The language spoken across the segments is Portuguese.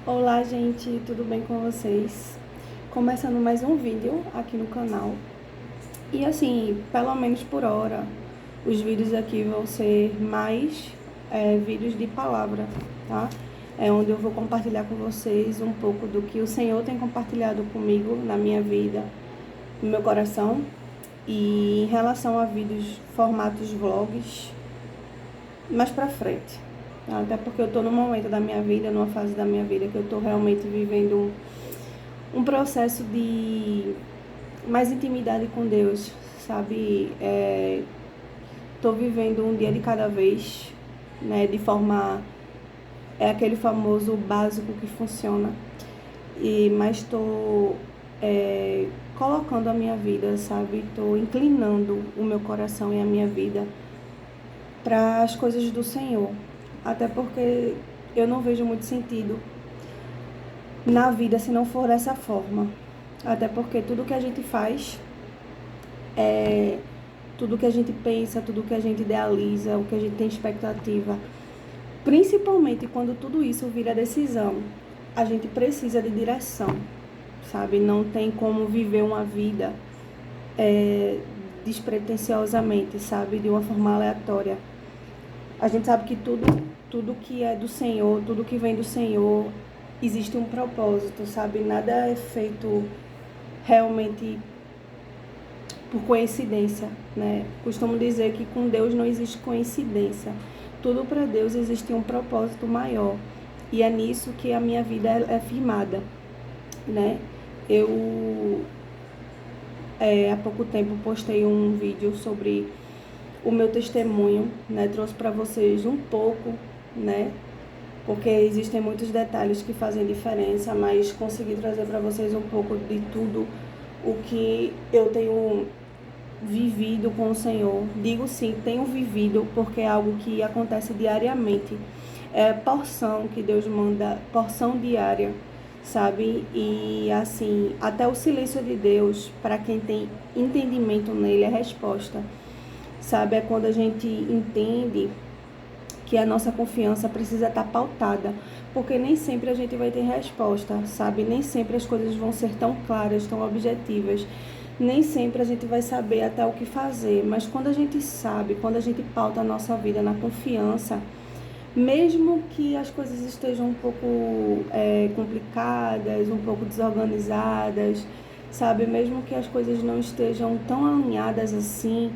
Olá, gente, tudo bem com vocês? Começando mais um vídeo aqui no canal. E assim, pelo menos por hora, os vídeos aqui vão ser mais vídeos de palavra, tá? É onde eu vou compartilhar com vocês um pouco do que o Senhor tem compartilhado comigo na minha vida, no meu coração. E em relação a vídeos, formatos vlogs, mais pra frente. Até porque eu tô num momento da minha vida, numa fase da minha vida que eu tô realmente vivendo um processo de mais intimidade com Deus, sabe? Tô vivendo um dia de cada vez, né? De forma... É aquele famoso básico que funciona. Mas tô colocando a minha vida, sabe? Tô inclinando o meu coração e a minha vida para as coisas do Senhor. Até porque eu não vejo muito sentido na vida se não for dessa forma. Até porque tudo que a gente faz, tudo que a gente pensa, tudo que a gente idealiza, o que a gente tem expectativa, principalmente quando tudo isso vira decisão, a gente precisa de direção, sabe? Não tem como viver uma vida despretensiosamente, sabe? De uma forma aleatória. A gente sabe que tudo que é do Senhor, tudo que vem do Senhor, existe um propósito, sabe? Nada é feito realmente por coincidência, né? Costumo dizer que com Deus não existe coincidência. Tudo para Deus existe um propósito maior. E é nisso que a minha vida é firmada, né? Eu, há pouco tempo, postei um vídeo sobre o meu testemunho, né? Trouxe para vocês um pouco, né? Porque existem muitos detalhes que fazem diferença, mas consegui trazer para vocês um pouco de tudo o que eu tenho vivido com o Senhor. Digo sim, tenho vivido, porque é algo que acontece diariamente. É porção que Deus manda, porção diária, sabe? E assim, até o silêncio de Deus, para quem tem entendimento nele, é resposta. Sabe? É quando a gente entende que a nossa confiança precisa estar pautada, porque nem sempre a gente vai ter resposta, sabe? Nem sempre as coisas vão ser tão claras, tão objetivas. Nem sempre a gente vai saber até o que fazer, mas quando a gente sabe, quando a gente pauta a nossa vida na confiança, mesmo que as coisas estejam um pouco complicadas, um pouco desorganizadas, sabe? Mesmo que as coisas não estejam tão alinhadas assim,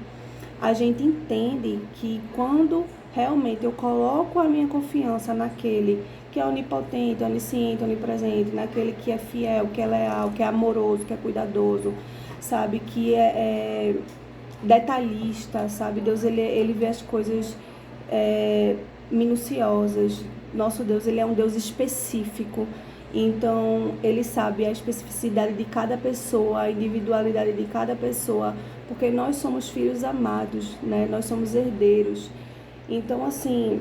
a gente entende que quando realmente eu coloco a minha confiança naquele que é onipotente, onisciente, onipresente, naquele que é fiel, que é leal, que é amoroso, que é cuidadoso, sabe? Que é detalhista, sabe? Deus, ele vê as coisas minuciosas. Nosso Deus, ele é um Deus específico. Então, ele sabe a especificidade de cada pessoa, a individualidade de cada pessoa, porque nós somos filhos amados, né? Nós somos herdeiros. Então, assim,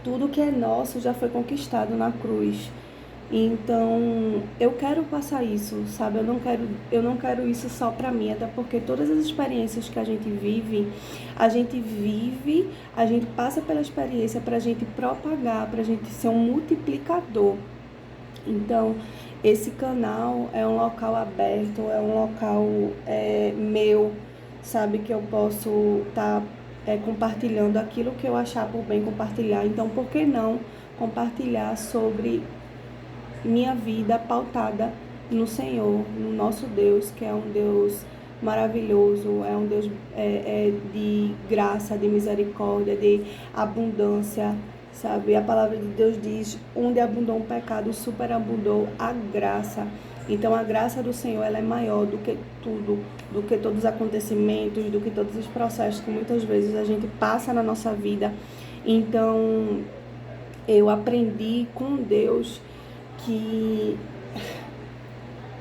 tudo que é nosso já foi conquistado na cruz. Então, eu quero passar isso, sabe? Eu não quero isso só para mim, até porque todas as experiências que a gente vive, a gente passa pela experiência para a gente propagar, para a gente ser um multiplicador. Então, esse canal é um local aberto, é um local meu, sabe? Que eu posso estar compartilhando aquilo que eu achar por bem compartilhar. Então, por que não compartilhar sobre minha vida pautada no Senhor, no nosso Deus, que é um Deus maravilhoso, é um Deus de graça, de misericórdia, de abundância, sabe? A palavra de Deus diz, onde abundou o pecado, superabundou a graça. Então a graça do Senhor, ela é maior do que tudo, do que todos os acontecimentos, do que todos os processos que muitas vezes a gente passa na nossa vida. Então eu aprendi com Deus que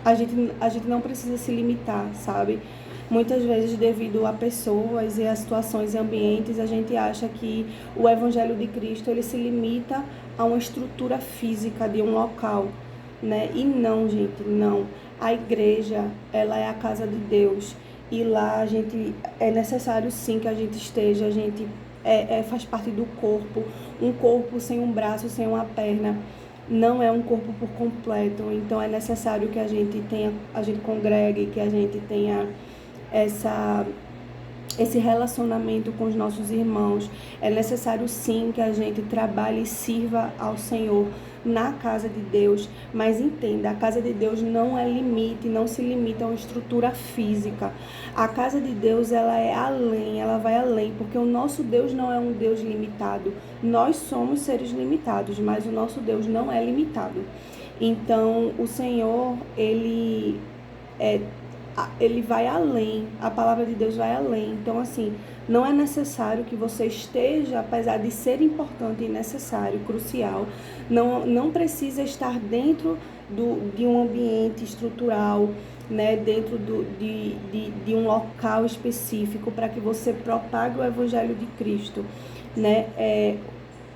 a gente não precisa se limitar, sabe? Muitas vezes, devido a pessoas e a situações e ambientes, a gente acha que o Evangelho de Cristo, ele se limita a uma estrutura física de um local, né? E não, gente, não. A igreja, ela é a casa de Deus. E lá a gente, é necessário sim que a gente esteja, a gente faz parte do corpo. Um corpo sem um braço, sem uma perna, não é um corpo por completo. Então é necessário que a gente congregue, que a gente tenha esse relacionamento com os nossos irmãos. É necessário sim que a gente trabalhe e sirva ao Senhor na casa de Deus, mas entenda, a casa de Deus não é limite, não se limita a uma estrutura física. A casa de Deus, ela é além, ela vai além, porque o nosso Deus não é um Deus limitado. Nós somos seres limitados, mas o nosso Deus não é limitado. Então, o Senhor, ele vai além, a palavra de Deus vai além. Então, assim, não é necessário que você esteja, apesar de ser importante e necessário, crucial, não precisa estar dentro de um ambiente estrutural, né, dentro de um local específico para que você propague o Evangelho de Cristo, né?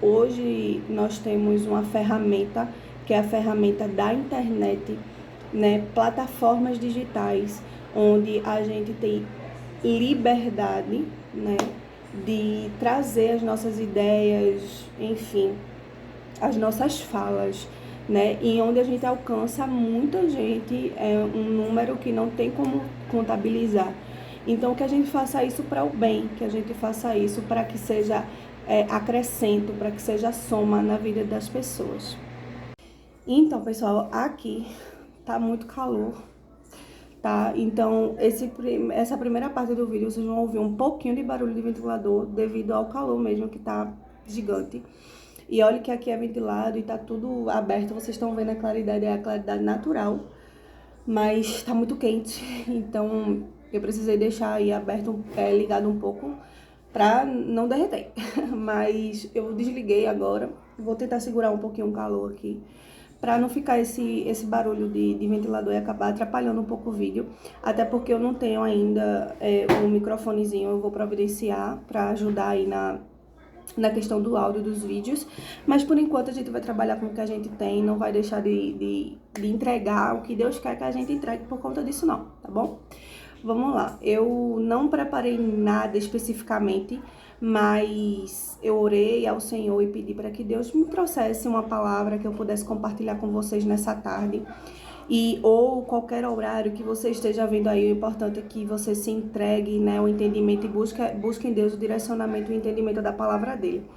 Hoje nós temos uma ferramenta, que é a ferramenta da internet, né, plataformas digitais, onde a gente tem liberdade, né, de trazer as nossas ideias, enfim, as nossas falas, né, e onde a gente alcança muita gente, um número que não tem como contabilizar. Então, que a gente faça isso para o bem, que a gente faça isso para que seja acrescento, para que seja soma na vida das pessoas. Então, pessoal, aqui tá muito calor, tá? Então, essa primeira parte do vídeo vocês vão ouvir um pouquinho de barulho de ventilador devido ao calor mesmo, que tá gigante. E olha que aqui é ventilado e tá tudo aberto, vocês estão vendo a claridade, é a claridade natural, mas tá muito quente, então eu precisei deixar aí aberto, ligado um pouco pra não derreter. Mas eu desliguei agora, vou tentar segurar um pouquinho o calor aqui, para não ficar esse barulho de ventilador e acabar atrapalhando um pouco o vídeo. Até porque eu não tenho ainda um microfonezinho, eu vou providenciar para ajudar aí na questão do áudio dos vídeos. Mas por enquanto a gente vai trabalhar com o que a gente tem, não vai deixar de entregar o que Deus quer que a gente entregue por conta disso não, tá bom? Vamos lá, eu não preparei nada especificamente, mas eu orei ao Senhor e pedi para que Deus me trouxesse uma palavra que eu pudesse compartilhar com vocês nessa tarde. Ou qualquer horário que você esteja vendo aí, o importante é que você se entregue, né, o entendimento e busque em Deus o direcionamento e o entendimento da palavra dele.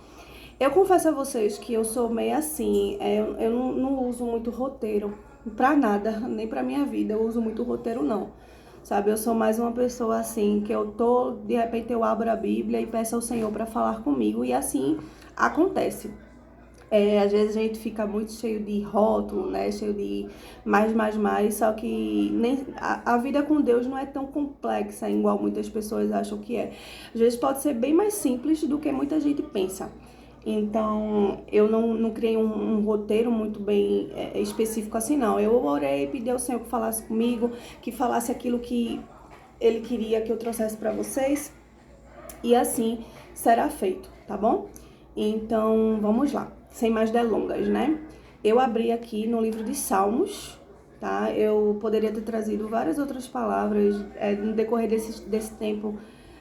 Eu confesso a vocês que eu sou meio assim, eu não uso muito roteiro pra nada, nem pra minha vida, eu uso muito roteiro não. Sabe, eu sou mais uma pessoa assim, que de repente eu abro a Bíblia e peço ao Senhor para falar comigo, e assim acontece. Às vezes a gente fica muito cheio de rótulo, né, cheio de mais, só que nem, a vida com Deus não é tão complexa, igual muitas pessoas acham que é. Às vezes pode ser bem mais simples do que muita gente pensa. Então, eu não criei um roteiro muito bem específico assim, não. Eu orei, pedi ao Senhor que falasse comigo, que falasse aquilo que Ele queria que eu trouxesse para vocês. E assim será feito, tá bom? Então, vamos lá. Sem mais delongas, né? Eu abri aqui no livro de Salmos, tá? Eu poderia ter trazido várias outras palavras no decorrer desse tempo.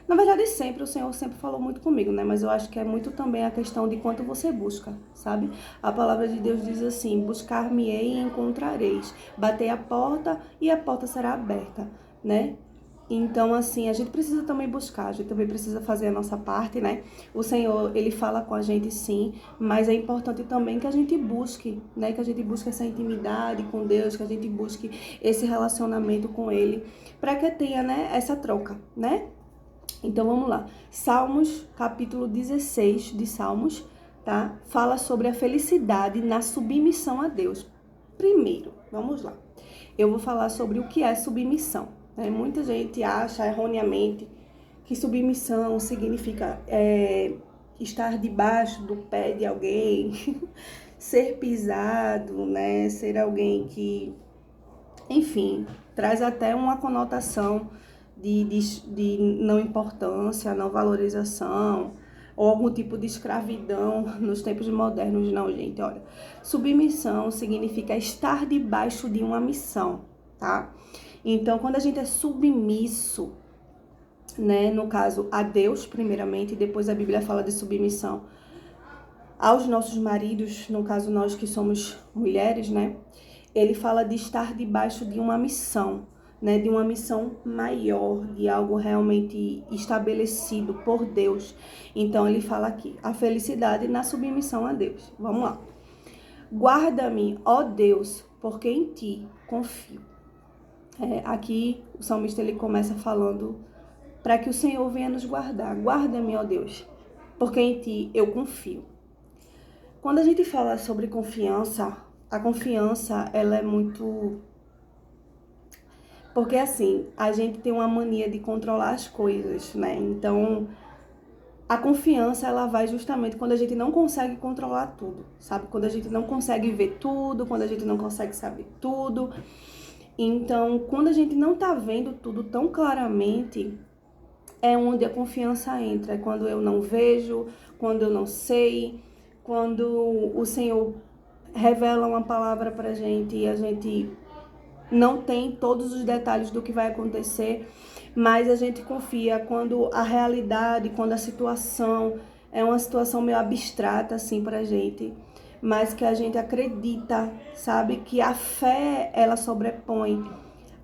Na verdade, o Senhor sempre falou muito comigo, né? Mas eu acho que é muito também a questão de quanto você busca, sabe? A palavra de Deus diz assim: buscar-me-ei e encontrareis. Batei a porta e a porta será aberta, né? Então, assim, a gente precisa também buscar, a gente também precisa fazer a nossa parte, né? O Senhor, Ele fala com a gente sim, mas é importante também que a gente busque, né? Que a gente busque essa intimidade com Deus, que a gente busque esse relacionamento com Ele, para que tenha, né, essa troca, né? Então, vamos lá. Salmos, capítulo 16 de Salmos, tá? Fala sobre a felicidade na submissão a Deus. Primeiro, vamos lá. Eu vou falar sobre o que é submissão, né? Muita gente acha erroneamente que submissão significa estar debaixo do pé de alguém, ser pisado, né? Ser alguém que, enfim, traz até uma conotação de não importância, não valorização, ou algum tipo de escravidão nos tempos modernos. Não, gente, olha. Submissão significa estar debaixo de uma missão, tá? Então, quando a gente é submisso, né, no caso, a Deus, primeiramente, e depois a Bíblia fala de submissão aos nossos maridos, no caso nós que somos mulheres, né? Ele fala de estar debaixo de uma missão, né? De uma missão maior, de algo realmente estabelecido por Deus. Então ele fala aqui, a felicidade na submissão a Deus. Vamos lá. Guarda-me, ó Deus, porque em ti confio. Aqui o salmista ele começa falando para que o Senhor venha nos guardar. Guarda-me, ó Deus, porque em ti eu confio. Quando a gente fala sobre confiança, a confiança ela é muito... Porque assim, a gente tem uma mania de controlar as coisas, né? Então, a confiança ela vai justamente quando a gente não consegue controlar tudo, sabe? Quando a gente não consegue ver tudo, quando a gente não consegue saber tudo. Então, quando a gente não tá vendo tudo tão claramente, é onde a confiança entra. É quando eu não vejo, quando eu não sei, quando o Senhor revela uma palavra pra gente e a gente não tem todos os detalhes do que vai acontecer, mas a gente confia quando a realidade, quando a situação é uma situação meio abstrata assim pra gente, mas que a gente acredita, sabe? Que a fé, ela sobrepõe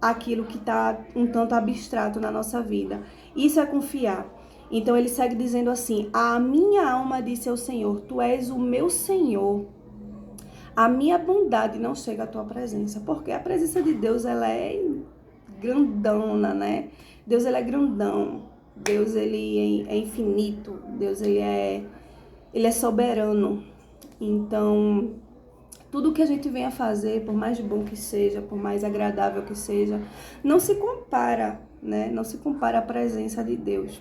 aquilo que está um tanto abstrato na nossa vida. Isso é confiar. Então ele segue dizendo assim: a minha alma disse ao Senhor, tu és o meu Senhor. A minha bondade não chega à tua presença, porque a presença de Deus, ela é grandona, né? Deus, ele é grandão. Deus, ele é infinito. Deus, ele é soberano. Então, tudo que a gente venha fazer, por mais bom que seja, por mais agradável que seja, não se compara, né? Não se compara à presença de Deus.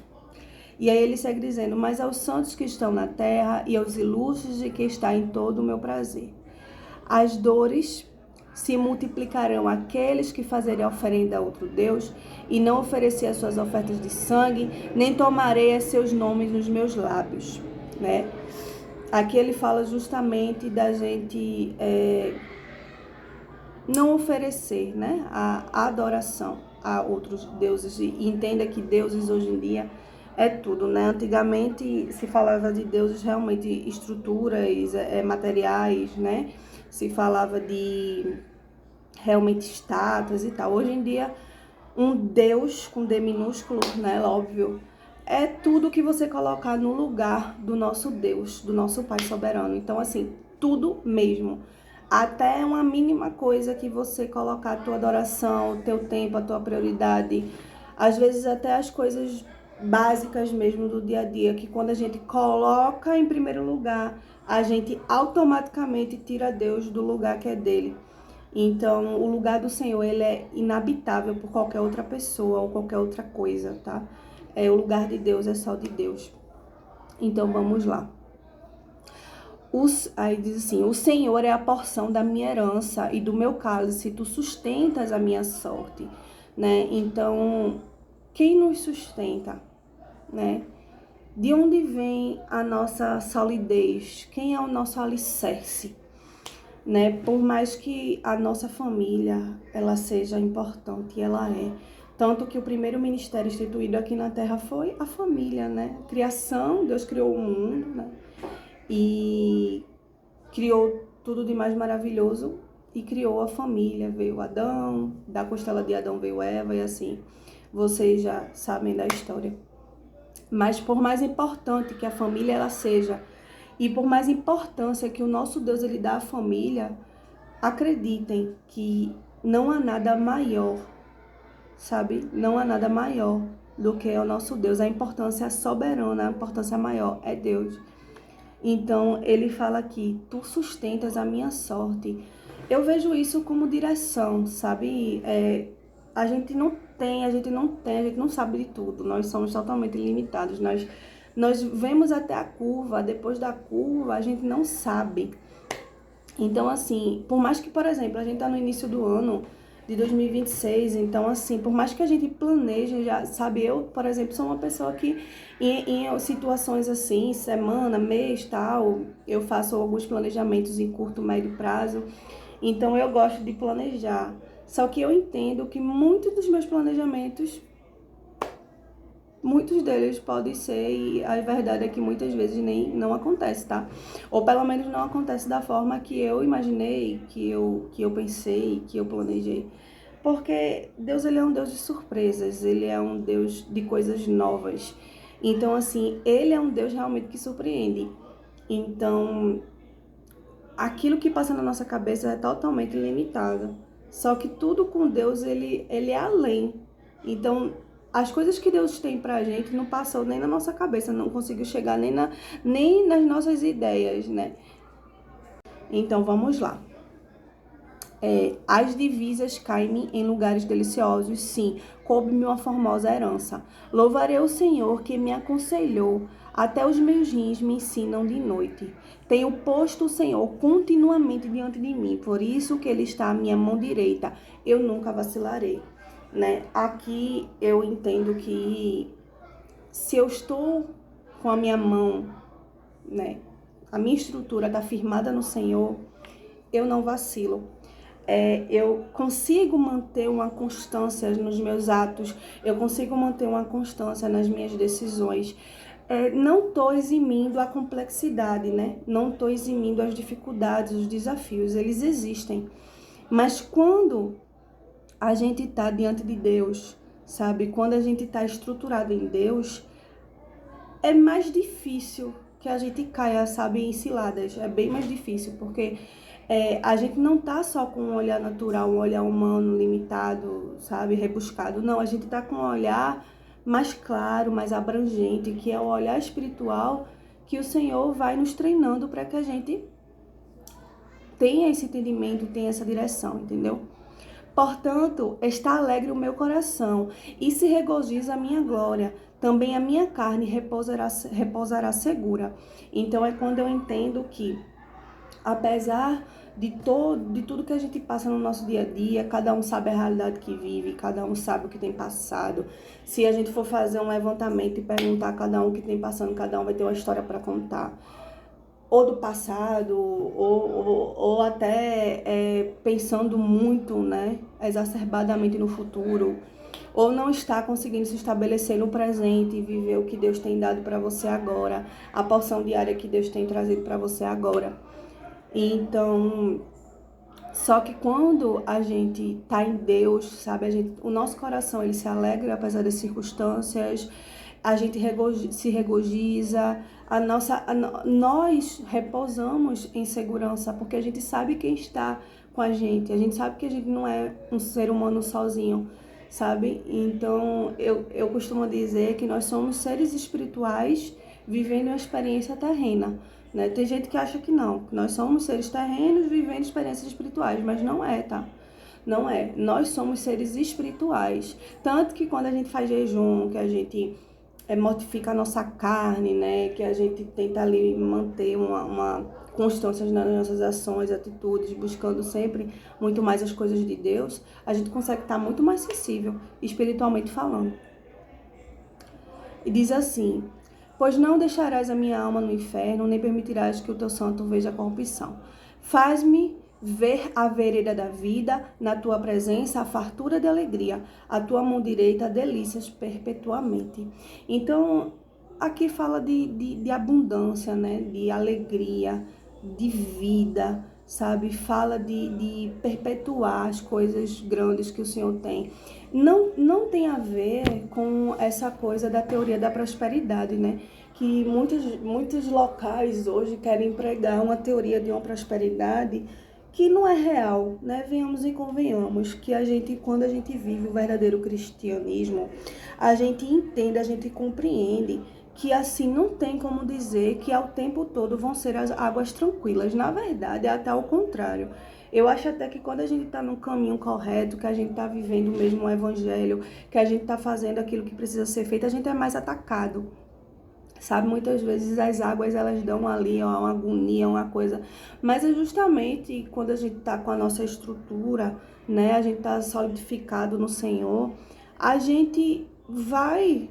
E aí ele segue dizendo: mas aos santos que estão na terra e aos ilustres de que está em todo o meu prazer. As dores se multiplicarão àqueles que fazerem oferenda a outro Deus, e não oferecer as suas ofertas de sangue, nem tomarei seus nomes nos meus lábios, né? Aqui ele fala justamente da gente não oferecer, né, a adoração a outros deuses. E entenda que deuses hoje em dia é tudo, né? Antigamente se falava de deuses realmente estruturas, materiais, né? Se falava de realmente estátuas e tal. Hoje em dia, um Deus com D minúsculo, né? Óbvio, é tudo que você colocar no lugar do nosso Deus, do nosso Pai soberano. Então, assim, tudo mesmo. Até uma mínima coisa que você colocar a tua adoração, o teu tempo, a tua prioridade. Às vezes até as coisas básicas mesmo do dia a dia, que quando a gente coloca em primeiro lugar, a gente automaticamente tira Deus do lugar que é dele. Então, o lugar do Senhor, ele é inabitável por qualquer outra pessoa ou qualquer outra coisa, tá? O lugar de Deus é só de Deus. Então, vamos lá. Aí diz assim: o Senhor é a porção da minha herança e do meu cálice, tu sustentas a minha sorte, né? Então, quem nos sustenta, né? De onde vem a nossa solidez? Quem é o nosso alicerce? Né? Por mais que a nossa família, ela seja importante, ela é. Tanto que o primeiro ministério instituído aqui na Terra foi a família, né? Criação, Deus criou o mundo, né? E criou tudo de mais maravilhoso e criou a família. Veio Adão, da costela de Adão veio Eva e assim, vocês já sabem da história. Mas por mais importante que a família ela seja, e por mais importância que o nosso Deus ele dá à família, acreditem que não há nada maior, sabe? Não há nada maior do que o nosso Deus. A importância soberana, a importância maior é Deus. Então, ele fala aqui: tu sustentas a minha sorte. Eu vejo isso como direção, sabe? A gente não sabe de tudo. Nós somos totalmente limitados. Nós vemos até a curva, depois da curva a gente não sabe. Então, assim, por mais que, por exemplo, a gente tá no início do ano de 2026, então, assim, por mais que a gente planeje, já sabe, eu, por exemplo, sou uma pessoa que em situações assim, semana, mês, tal, eu faço alguns planejamentos em curto, médio prazo, então eu gosto de planejar. Só que eu entendo que muitos dos meus planejamentos Muitos deles podem ser, e a verdade é que muitas vezes nem não acontece, tá? Ou pelo menos não acontece da forma que eu imaginei, que eu pensei, que eu planejei. Porque Deus, ele é um Deus de surpresas, ele é um Deus de coisas novas. Então, assim, ele é um Deus realmente que surpreende. Então, aquilo que passa na nossa cabeça é totalmente limitado. Só que tudo com Deus, ele é além. Então, as coisas que Deus tem pra gente não passou nem na nossa cabeça, não conseguiu chegar nem nas nossas ideias, né? Então, vamos lá. As divisas caem-me em lugares deliciosos, sim, coube-me uma formosa herança. Louvarei o Senhor que me aconselhou, até os meus rins me ensinam de noite. Tenho posto o Senhor continuamente diante de mim, por isso que Ele está à minha mão direita, eu nunca vacilarei. Né? Aqui eu entendo que se eu estou com a minha mão, né, a minha estrutura está firmada no Senhor, eu não vacilo. Eu consigo manter uma constância nos meus atos, eu consigo manter uma constância nas minhas decisões. Não estou eximindo a complexidade, né? Não estou eximindo as dificuldades, os desafios, eles existem. Mas quando a gente está diante de Deus, sabe? Quando a gente está estruturado em Deus, é mais difícil que a gente caia, sabe, em ciladas. É bem mais difícil, porque a gente não tá só com um olhar natural, um olhar humano limitado, sabe, rebuscado. Não, a gente tá com um olhar mais claro, mais abrangente, que é o olhar espiritual que o Senhor vai nos treinando para que a gente tenha esse entendimento, tenha essa direção, entendeu? Portanto, está alegre o meu coração e se regozija a minha glória. Também a minha carne repousará segura. Então é quando eu entendo que, apesar de tudo que a gente passa no nosso dia a dia, cada um sabe a realidade que vive, cada um sabe o que tem passado. Se a gente for fazer um levantamento e perguntar a cada um o que tem passando, cada um vai ter uma história para contar. Ou do passado, ou até pensando muito, né, exacerbadamente no futuro, ou não está conseguindo se estabelecer no presente e viver o que Deus tem dado para você agora, a porção diária que Deus tem trazido para você agora. Então, só que quando a gente tá em Deus, sabe, o nosso coração ele se alegra apesar das circunstâncias, a gente se regozija, nós repousamos em segurança, porque a gente sabe quem está com a gente sabe que a gente não é um ser humano sozinho, sabe? Então, eu costumo dizer que nós somos seres espirituais vivendo uma experiência terrena. Né? Tem gente que acha que não, que nós somos seres terrenos vivendo experiências espirituais, mas não é, tá? Não é. Nós somos seres espirituais. Tanto que quando a gente faz jejum, que a gente mortifica a nossa carne, né? Que a gente tenta ali manter uma constância nas nossas ações, atitudes, buscando sempre muito mais as coisas de Deus, a gente consegue estar muito mais sensível, espiritualmente falando. E diz assim: pois não deixarás a minha alma no inferno, nem permitirás que o teu santo veja a corrupção. Faz-me ver a vereda da vida, na tua presença a fartura de alegria, a tua mão direita delícias perpetuamente. Então, aqui fala de abundância, né? De alegria, de vida, sabe? Fala de perpetuar as coisas grandes que o Senhor tem. Não tem a ver com essa coisa da teoria da prosperidade, né? Que muitos locais hoje querem pregar uma teoria de uma prosperidade que não é real, né? Venhamos e convenhamos que quando a gente vive o verdadeiro cristianismo, a gente entende, a gente compreende que assim não tem como dizer que ao tempo todo vão ser as águas tranquilas. Na verdade, é até o contrário. Eu acho até que quando a gente está no caminho correto, que a gente está vivendo mesmo o evangelho, que a gente está fazendo aquilo que precisa ser feito, a gente é mais atacado. Sabe, muitas vezes as águas elas dão ali ó, uma agonia, uma coisa. Mas é justamente quando a gente está com a nossa estrutura, né? A gente está solidificado no Senhor, a gente vai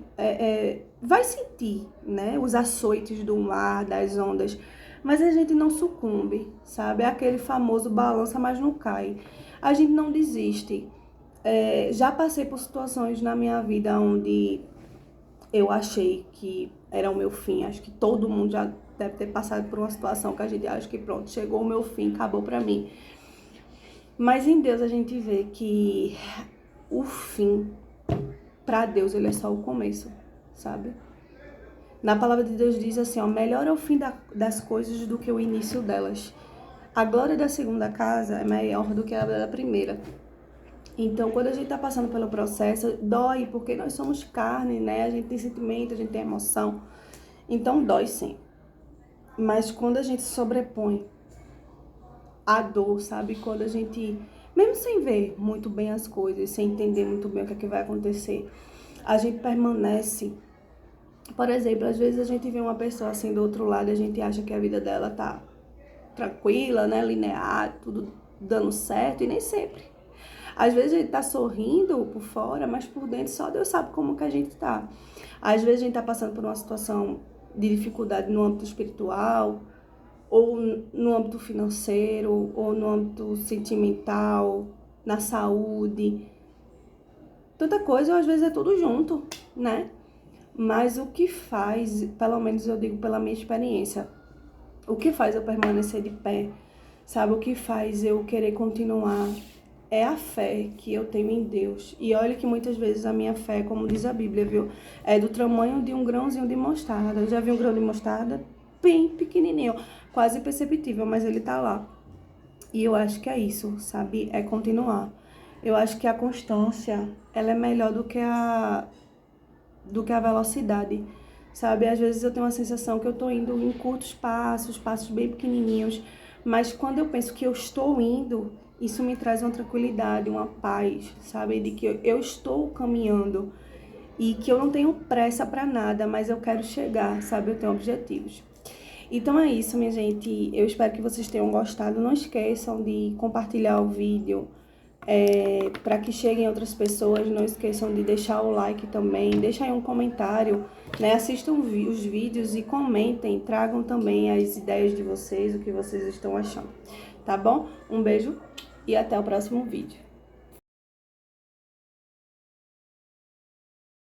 sentir, né? Os açoites do mar, das ondas. Mas a gente não sucumbe, sabe? É aquele famoso balança, mas não cai. A gente não desiste. Já passei por situações na minha vida onde eu achei que era o meu fim. Acho que todo mundo já deve ter passado por uma situação que a gente acha que pronto, chegou o meu fim, acabou pra mim. Mas em Deus a gente vê que o fim, pra Deus, ele é só o começo, sabe? Na palavra de Deus diz assim, ó, melhor é o fim das coisas do que o início delas. A glória da segunda casa é maior do que a da primeira. Então, quando a gente tá passando pelo processo, dói, porque nós somos carne, né? A gente tem sentimento, a gente tem emoção. Então, dói sim. Mas quando a gente sobrepõe a dor, sabe? Quando a gente, mesmo sem ver muito bem as coisas, sem entender muito bem o que é que vai acontecer, a gente permanece. Por exemplo, às vezes a gente vê uma pessoa assim do outro lado e a gente acha que a vida dela tá tranquila, né? Linear, tudo dando certo, e nem sempre. Às vezes a gente tá sorrindo por fora, mas por dentro só Deus sabe como que a gente tá. Às vezes a gente tá passando por uma situação de dificuldade no âmbito espiritual, ou no âmbito financeiro, ou no âmbito sentimental, na saúde. Tanta coisa, ou às vezes é tudo junto, né? Mas o que faz, pelo menos eu digo pela minha experiência, o que faz eu permanecer de pé, sabe? O que faz eu querer continuar é a fé que eu tenho em Deus. E olha que muitas vezes a minha fé, como diz a Bíblia, viu? É do tamanho de um grãozinho de mostarda. Eu já vi um grão de mostarda bem pequenininho, quase imperceptível, mas ele tá lá. E eu acho que é isso, sabe? É continuar. Eu acho que a constância, ela é melhor do que a velocidade, sabe? Às vezes eu tenho uma sensação que eu tô indo em curtos passos, passos bem pequenininhos, mas quando eu penso que eu estou indo, isso me traz uma tranquilidade, uma paz, sabe? De que eu estou caminhando e que eu não tenho pressa para nada, mas eu quero chegar, sabe? Eu tenho objetivos. Então é isso, minha gente. Eu espero que vocês tenham gostado. Não esqueçam de compartilhar o vídeo, para que cheguem outras pessoas. Não esqueçam de deixar o like também. Deixa aí um comentário, né? Assistam os vídeos e comentem. Tragam também as ideias de vocês, o que vocês estão achando. Tá bom? Um beijo e até o próximo vídeo.